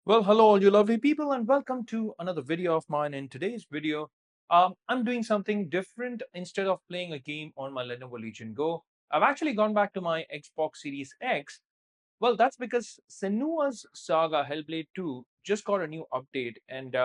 Well, hello, all you lovely people, and welcome to another video of mine. In today's video, I'm doing something different. Instead of playing a game on my Lenovo Legion Go, I've actually gone back to my Xbox Series X. Well, that's because Senua's Saga Hellblade 2 just got a new update, and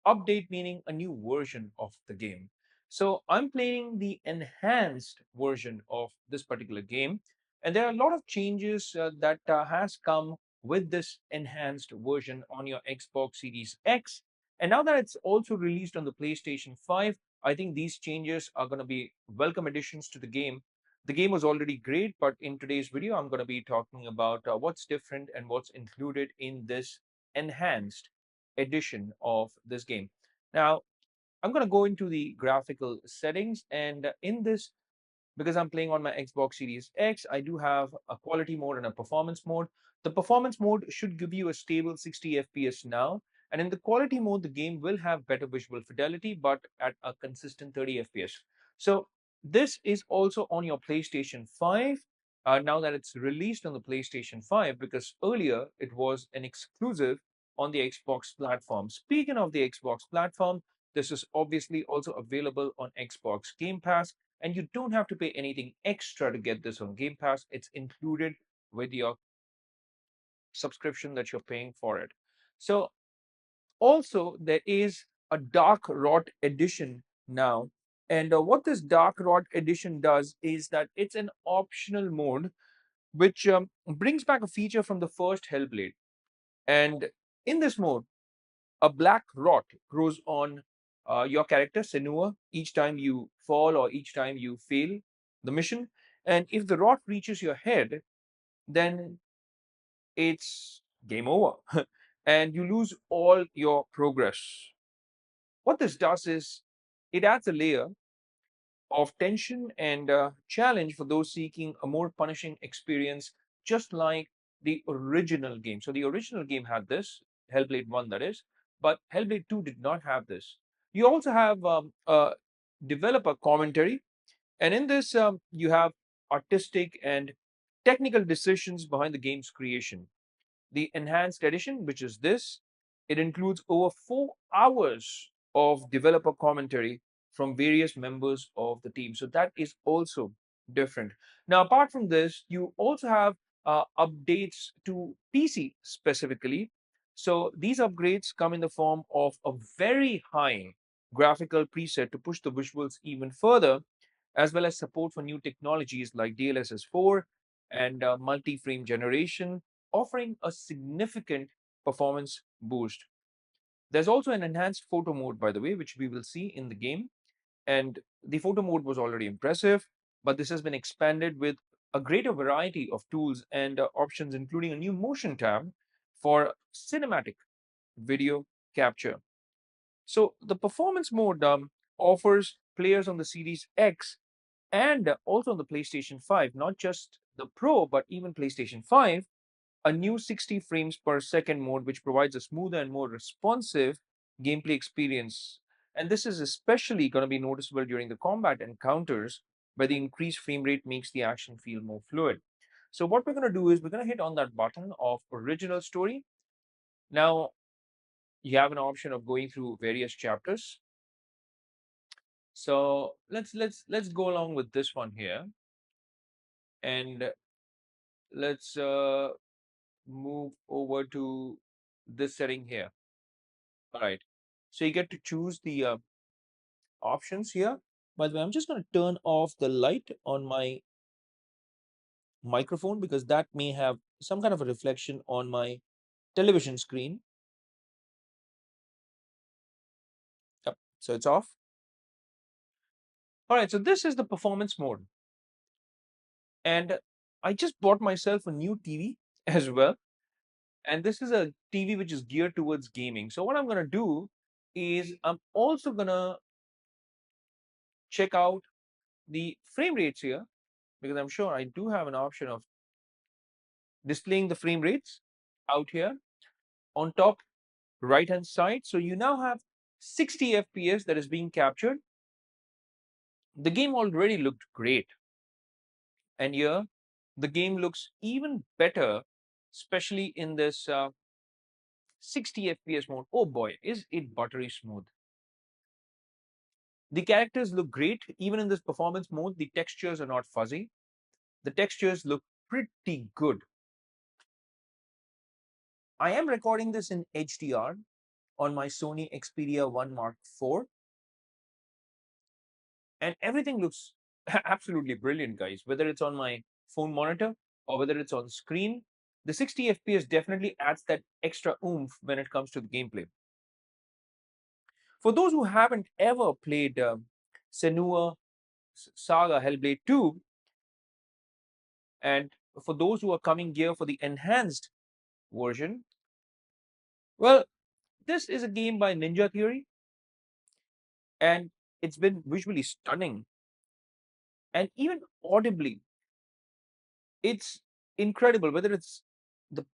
update meaning a new version of the game. So I'm playing the enhanced version of this particular game, and there are a lot of changes that has come with this enhanced version on your Xbox Series X. And now that it's also released on the PlayStation 5, I think these changes are going to be welcome additions to the game. The game was already great, but in today's video, I'm going to be talking about what's different and what's included in this enhanced edition of this game. Now, I'm going to go into the graphical settings, and in this, because I'm playing on my Xbox Series X, I do have a quality mode and a performance mode. The performance mode should give you a stable 60 FPS now. And in the quality mode, the game will have better visual fidelity, but at a consistent 30 FPS. So this is also on your PlayStation 5 now that it's released on the PlayStation 5, because earlier it was an exclusive on the Xbox platform. Speaking of the Xbox platform, this is obviously also available on Xbox Game Pass, and you don't have to pay anything extra to get this on Game Pass. It's included with your subscription that you're paying for it. So also there is a Dark Rot edition now. And what this Dark Rot edition does is that it's an optional mode which brings back a feature from the first Hellblade. And in this mode, a black rot grows on your character, Senua, each time you fall or each time you fail the mission. And if the rot reaches your head, then it's game over and you lose all your progress. What this does is it adds a layer of tension and challenge for those seeking a more punishing experience, just like the original game. So the original game had this, Hellblade 1 that is, but Hellblade 2 did not have this. You also have a developer commentary, and in this you have artistic and technical decisions behind the game's creation. The enhanced edition, which is this, it includes over 4 hours of developer commentary from various members of the team. So that is also different. Now, apart from this, you also have updates to PC specifically. So these upgrades come in the form of a very high graphical preset to push the visuals even further, as well as support for new technologies like DLSS 4 and multi-frame generation, offering a significant performance boost. There's also an enhanced photo mode, by the way, which we will see in the game. And the photo mode was already impressive, but this has been expanded with a greater variety of tools and options, including a new motion tab for cinematic video capture. So the performance mode offers players on the Series X and also on the PlayStation 5, not just the Pro, but even PlayStation 5, a new 60 frames per second mode, which provides a smoother and more responsive gameplay experience. And this is especially going to be noticeable during the combat encounters, where the increased frame rate makes the action feel more fluid. So what we're going to do is we're going to hit on that button of original story. Now you have an option of going through various chapters. So let's go along with this one here, and let's move over to this setting here. All right. So you get to choose the options here. By the way, I'm just going to turn off the light on my microphone because that may have some kind of a reflection on my television screen. Yep. So it's off. All right. So this is the performance mode. And I just bought myself a new TV as well. And this is a TV which is geared towards gaming. So what I'm going to do is I'm also going to check out the frame rates here, because I'm sure I do have an option of displaying the frame rates out here on top right hand side. So you now have 60 FPS that is being captured. The game already looked great, and here the game looks even better, especially in this 60 FPS mode, oh boy, is it buttery smooth. The characters look great. Even in this performance mode, the textures are not fuzzy. The textures look pretty good. I am recording this in HDR on my Sony Xperia 1 Mark IV, and everything looks absolutely brilliant, guys. Whether it's on my phone monitor or whether it's on screen, the 60 FPS definitely adds that extra oomph when it comes to the gameplay. For those who haven't ever played Senua Saga Hellblade 2, and for those who are coming here for the enhanced version, well, this is a game by Ninja Theory, and it's been visually stunning and even audibly. It's incredible, whether it's the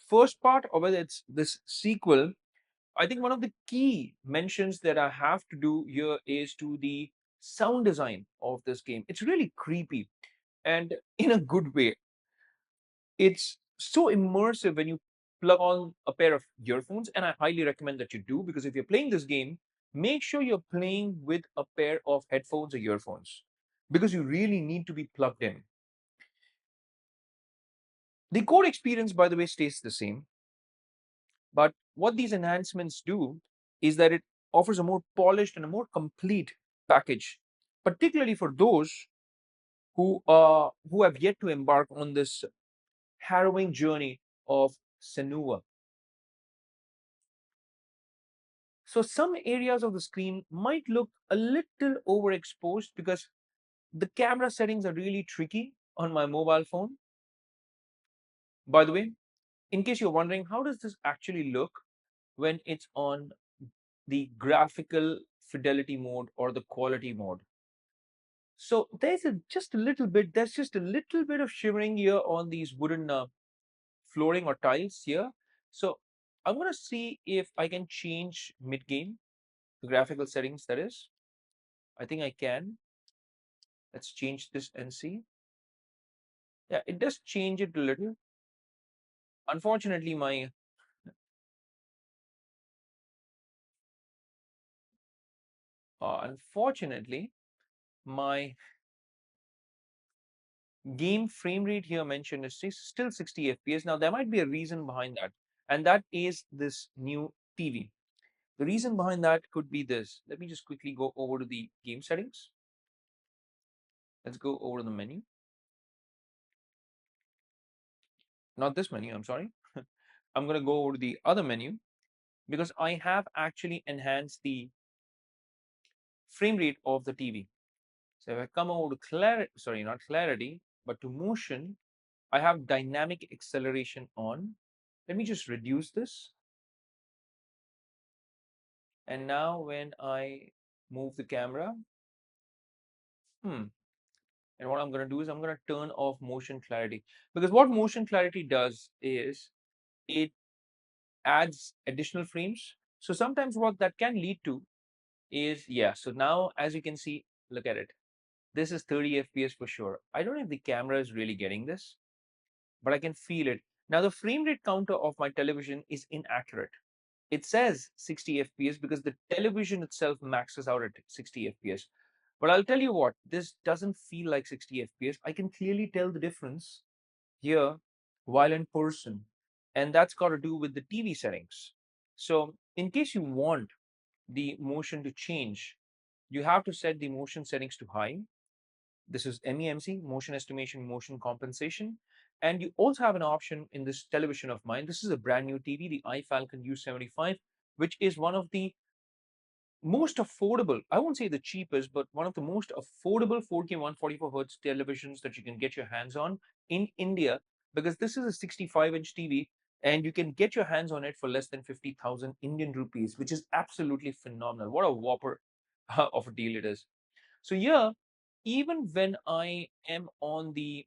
first part or whether it's this sequel. I think one of the key mentions that I have to do here is to the sound design of this game. It's really creepy and in a good way. It's so immersive when you plug on a pair of earphones, and I highly recommend that you do, because if you're playing this game, make sure you're playing with a pair of headphones or earphones, because you really need to be plugged in. The core experience, by the way, stays the same, but what these enhancements do is that it offers a more polished and a more complete package, particularly for those who have yet to embark on this harrowing journey of Senua. So some areas of the screen might look a little overexposed because the camera settings are really tricky on my mobile phone. By the way, in case you're wondering, how does this actually look when it's on the graphical fidelity mode or the quality mode? So there's just a little bit of shimmering here on these wooden flooring or tiles here. So I'm going to see if I can change mid-game, the graphical settings, that is. I think I can. Let's change this and see. Yeah, it does change it a little. Unfortunately, unfortunately, my game frame rate here mentioned is still 60 FPS. Now, there might be a reason behind that, and that is this new TV. The reason behind that could be this. Let me just quickly go over to the game settings. Let's go over to the menu. Not this menu, I'm sorry. I'm going to go over to the other menu because I have actually enhanced the frame rate of the TV. So if I come over to clarity, sorry, not clarity, but to motion, I have dynamic acceleration on. Let me just reduce this. And now when I move the camera, and what I'm going to do is I'm going to turn off motion clarity, because what motion clarity does is it adds additional frames. So sometimes what that can lead to is, yeah, so now as you can see, look at it. This is 30 FPS for sure. I don't know if the camera is really getting this, but I can feel it. Now the frame rate counter of my television is inaccurate. It says 60 FPS because the television itself maxes out at 60 FPS. But I'll tell you what, this doesn't feel like 60 FPS. I can clearly tell the difference here while in person. And that's got to do with the TV settings. So in case you want the motion to change, you have to set the motion settings to high. This is MEMC, motion estimation, motion compensation. And you also have an option in this television of mine. This is a brand new TV, the iFalcon U75, which is one of the most affordable, I won't say the cheapest, but one of the most affordable 4K 144 hertz televisions that you can get your hands on in India, because this is a 65-inch TV and you can get your hands on it for less than 50,000 Indian rupees, which is absolutely phenomenal. What a whopper of a deal it is. So here, even when I am on the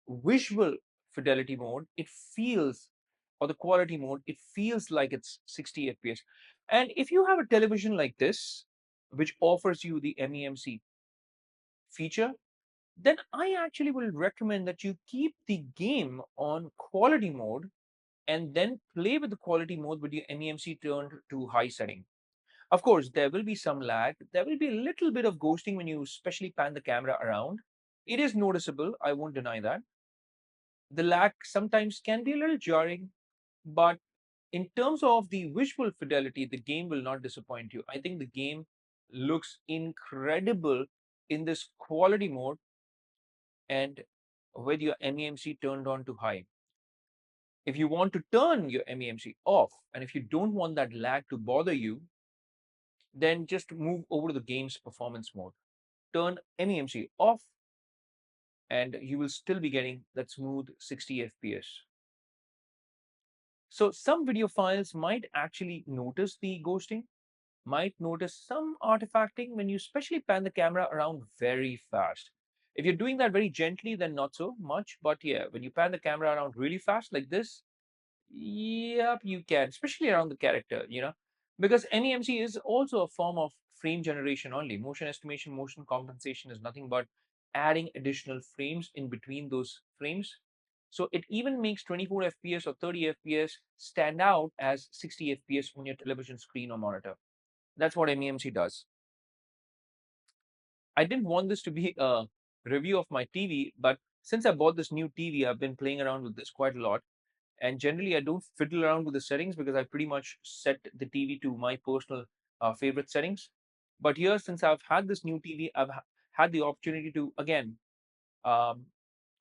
visual fidelity mode, it feels, or the quality mode, it feels like it's 60 FPS. And if you have a television like this, which offers you the MEMC feature, then I actually will recommend that you keep the game on quality mode and then play with the quality mode with your MEMC turned to high setting. Of course, there will be some lag. There will be a little bit of ghosting when you especially pan the camera around. It is noticeable, I won't deny that. The lag sometimes can be a little jarring, but in terms of the visual fidelity, the game will not disappoint you. I think the game looks incredible in this quality mode and with your MEMC turned on to high. If you want to turn your MEMC off, and if you don't want that lag to bother you, then just move over to the game's performance mode. Turn MEMC off, and you will still be getting that smooth 60 FPS. So some video files might actually notice the ghosting, might notice some artifacting when you especially pan the camera around very fast. If you're doing that very gently, then not so much. But yeah, when you pan the camera around really fast like this, yep, you can, especially around the character, because MEMC is also a form of frame generation only. Motion estimation, motion compensation is nothing but adding additional frames in between those frames. So it even makes 24 FPS or 30 FPS stand out as 60 FPS on your television screen or monitor. That's what MEMC does. I didn't want this to be a review of my TV, but since I bought this new TV, I've been playing around with this quite a lot. And generally, I don't fiddle around with the settings because I pretty much set the TV to my personal favorite settings. But here, since I've had this new TV, I've had the opportunity to, again, um,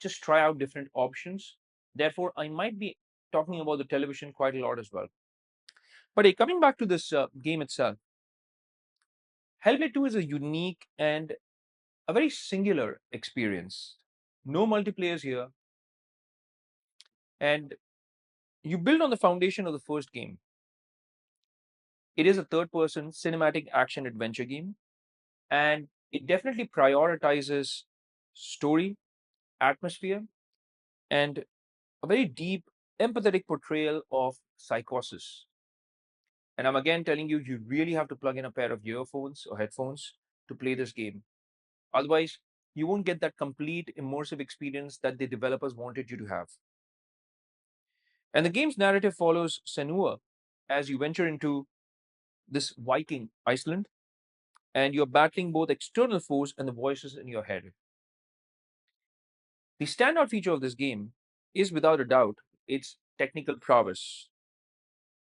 just try out different options. Therefore, I might be talking about the television quite a lot as well. But hey, coming back to this game itself, Hellblade 2 is a unique and a very singular experience. No multiplayers here, and you build on the foundation of the first game. It is a third person cinematic action adventure game, and it definitely prioritizes story, atmosphere, and a very deep, empathetic portrayal of psychosis. And I'm again telling you, you really have to plug in a pair of earphones or headphones to play this game. Otherwise, you won't get that complete immersive experience that the developers wanted you to have. And the game's narrative follows Senua as you venture into this Viking Iceland, and you're battling both external foes and the voices in your head. The standout feature of this game is without a doubt its technical prowess.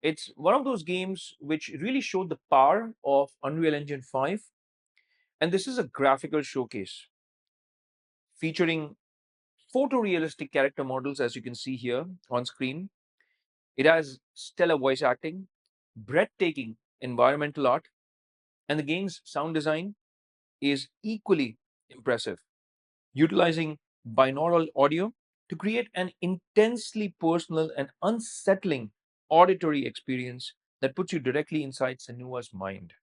It's one of those games which really showed the power of Unreal Engine 5, and this is a graphical showcase featuring photorealistic character models, as you can see here on screen. It has stellar voice acting, breathtaking environmental art, and the game's sound design is equally impressive, utilizing binaural audio to create an intensely personal and unsettling auditory experience that puts you directly inside Senua's mind.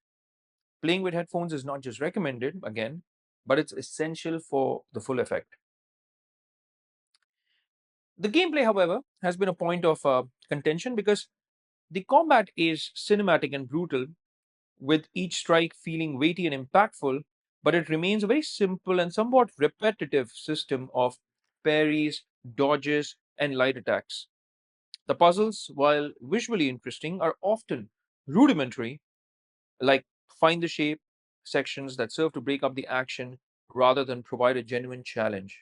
Playing with headphones is not just recommended, again, but it's essential for the full effect. The gameplay, however, has been a point of contention because the combat is cinematic and brutal, with each strike feeling weighty and impactful, but it remains a very simple and somewhat repetitive system of parries, dodges, and light attacks. The puzzles, while visually interesting, are often rudimentary, like find the shape sections that serve to break up the action rather than provide a genuine challenge.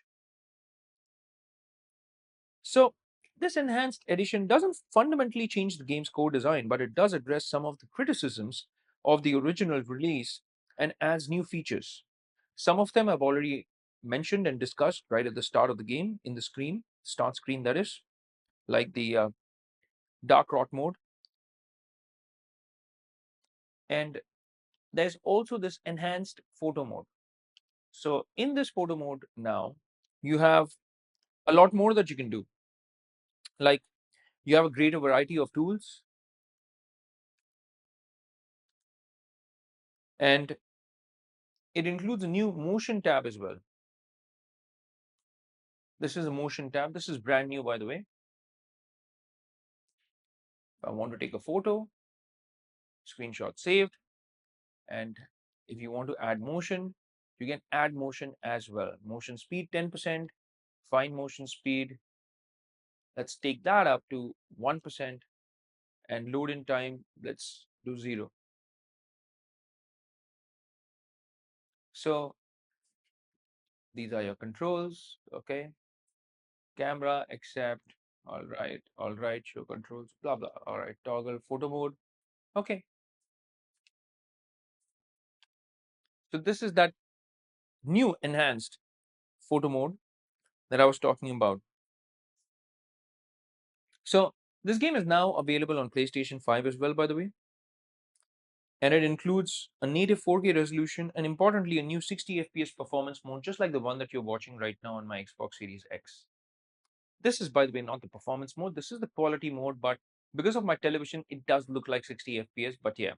So, this enhanced edition doesn't fundamentally change the game's core design, but it does address some of the criticisms of the original release and adds new features. Some of them I've already mentioned and discussed right at the start of the game in the screen, start screen that is, like the dark rot mode. And there's also this enhanced photo mode. So, in this photo mode now, you have a lot more that you can do. Like you have a greater variety of tools, and it includes a new motion tab as well. This is a motion tab. This is brand new, by the way. If I want to take a photo, screenshot saved. And if you want to add motion, you can add motion as well. Motion speed 10%, fine motion speed Let's take that up to 1%, and load in time, let's do 0. So these are your controls. Okay. Camera, accept. All right, show controls, blah blah. All right, toggle photo mode. Okay. So this is that new enhanced photo mode that I was talking about. So this game is now available on PlayStation 5 as well, by the way. And it includes a native 4K resolution and importantly a new 60 FPS performance mode, just like the one that you're watching right now on my Xbox Series X. This is, by the way, not the performance mode. This is the quality mode, but because of my television, it does look like 60 FPS. But yeah,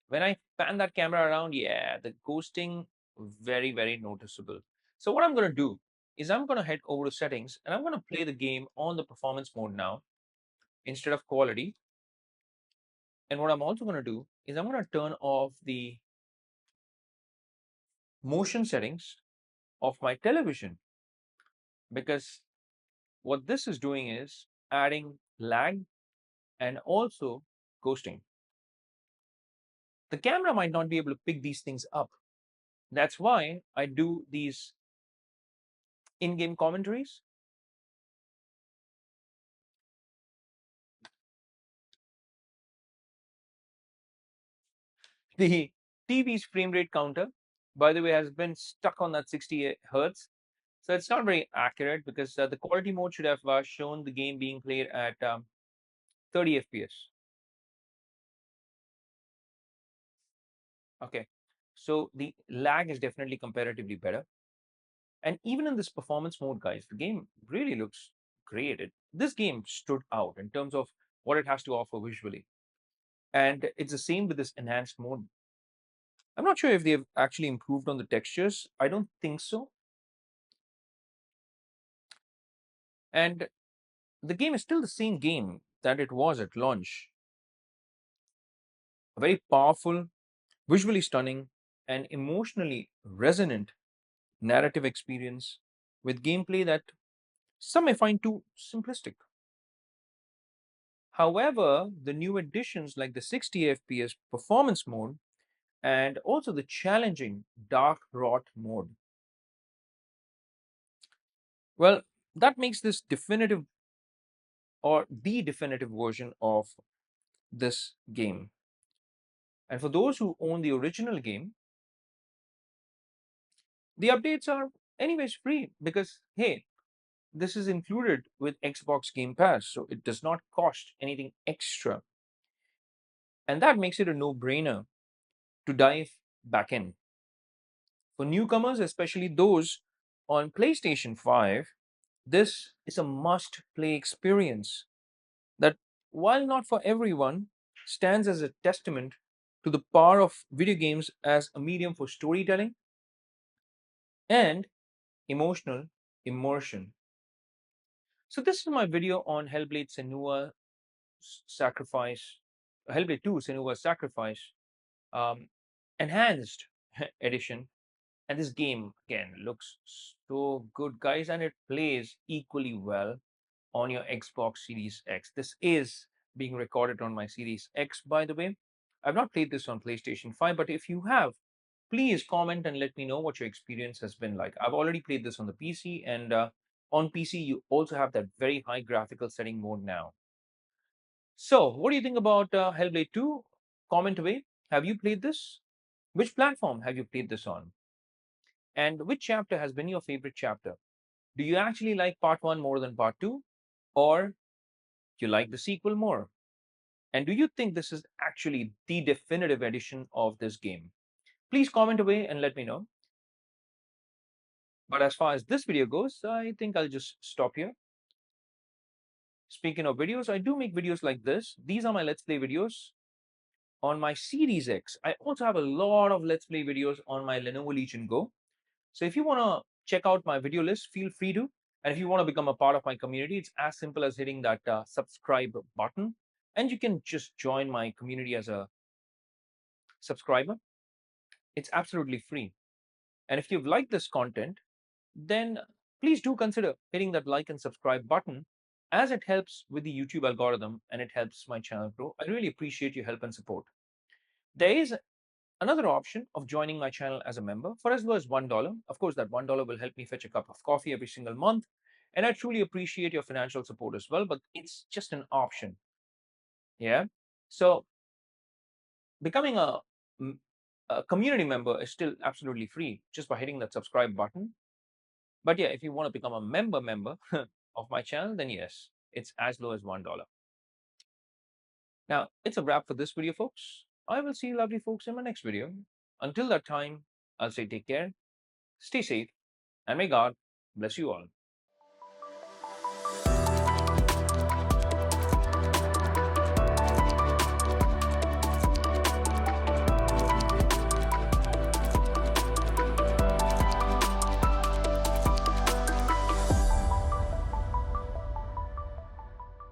when I pan that camera around, yeah, the ghosting, very, very noticeable. So what I'm going to do is I'm going to head over to settings and I'm going to play the game on the performance mode now instead of quality. And what I'm also going to do is I'm going to turn off the motion settings of my television, because what this is doing is adding lag and also ghosting. The camera might not be able to pick these things up. That's why I do these in-game commentaries. The TV's frame rate counter, by the way, has been stuck on that 60 hertz. So it's not very accurate because the quality mode should have shown the game being played at 30 FPS. Okay. So the lag is definitely comparatively better. And even in this performance mode, guys, the game really looks great. This game stood out in terms of what it has to offer visually. And it's the same with this enhanced mode. I'm not sure if they've actually improved on the textures. I don't think so. And the game is still the same game that it was at launch. A very powerful, visually stunning, and emotionally resonant narrative experience with gameplay that some may find too simplistic. However, the new additions like the 60 FPS performance mode and also the challenging dark rot mode, well, that makes this definitive or the definitive version of this game. And for those who own the original game, the updates are anyways free because, hey, this is included with Xbox Game Pass, so it does not cost anything extra. And that makes it a no brainer to dive back in. For newcomers, especially those on PlayStation 5, this is a must play experience that, while not for everyone, stands as a testament to the power of video games as a medium for storytelling and emotional immersion. So, this is my video on Hellblade Senua Sacrifice, Hellblade 2 Senua Sacrifice, um, Enhanced Edition. And this game, again, looks so good, guys, and it plays equally well on your Xbox Series X. This is being recorded on my Series X, by the way. I've not played this on PlayStation 5, but if you have, please comment and let me know what your experience has been like. I've already played this on the PC, and on PC, you also have that very high graphical setting mode now. So, what do you think about Hellblade 2? Comment away. Have you played this? Which platform have you played this on? And which chapter has been your favorite chapter? Do you actually like part 1 more than part 2? Or do you like the sequel more? And do you think this is actually the definitive edition of this game? Please comment away and let me know. But as far as this video goes, I think I'll just stop here. Speaking of videos, I do make videos like this. These are my Let's Play videos on my Series X. I also have a lot of Let's Play videos on my Lenovo Legion Go. So if you want to check out my video list, feel free to. And if you want to become a part of my community, it's as simple as hitting that subscribe button. And you can just join my community as a subscriber. It's absolutely free. And if you've liked this content, then please do consider hitting that like and subscribe button as it helps with the YouTube algorithm and it helps my channel grow. I really appreciate your help and support. There is another option of joining my channel as a member for as low as $1. Of course, that $1 will help me fetch a cup of coffee every single month. And I truly appreciate your financial support as well, but it's just an option. Yeah. So becoming a community member is still absolutely free just by hitting that subscribe button. But yeah, if you want to become a member of my channel, then yes, it's as low as $1. Now, it's a wrap for this video, folks. I will see you lovely folks in my next video. Until that time, I'll say take care, stay safe, and may God bless you all.